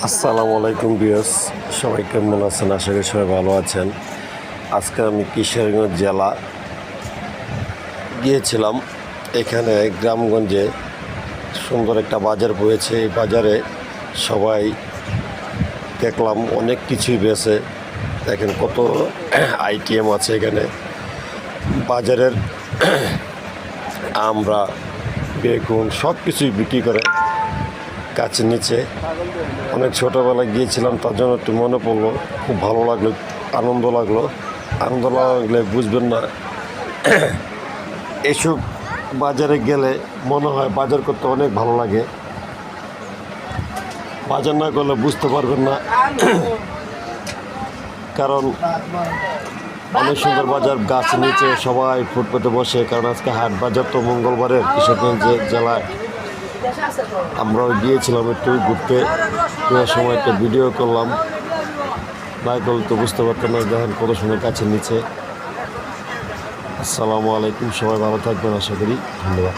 আসসালামু আলাইকুম বিয়স, সবাই কেমন আছেন? আশা করি সবাই ভালো আছেন। আজকে আমি কিশোরগঞ্জ জেলা গিয়েছিলাম। এখানে গ্রামগঞ্জে সুন্দর একটা বাজার বয়েছে। এই বাজারে সবাই দেখলাম অনেক কিছুই বেছে। দেখেন কত আইটেম আছে এখানে বাজারের। আমরা বেগুন সব কিছুই বিক্রি করে গাছের নিচে। অনেক ছোটোবেলায় গিয়েছিলাম, তার জন্য একটু মনে পড়লো, খুব ভালো লাগলো, আনন্দ লাগলো। আনন্দ লাগলে বুঝবেন না, এসব বাজারে গেলে মনে হয় বাজার করতে অনেক ভালো লাগে। বাজার না করলে বুঝতে পারবেন না, কারণ অনেক সুন্দর বাজার, গাছের নিচে সবাই ফুটপাতে বসে। কারণ আজকে হাট বাজার তো মঙ্গলবারের কিশোরগঞ্জ জেলায়। আমরাও গিয়েছিলাম একটু ঘুরতে, সময় একটা ভিডিও করলাম। না করলে তো বুঝতে পারতেন না। দেখেন কত সুন্দর গাছের নিচে। আসসালামু আলাইকুম, সবাই ভালো থাকবেন আশা করি। ধন্যবাদ।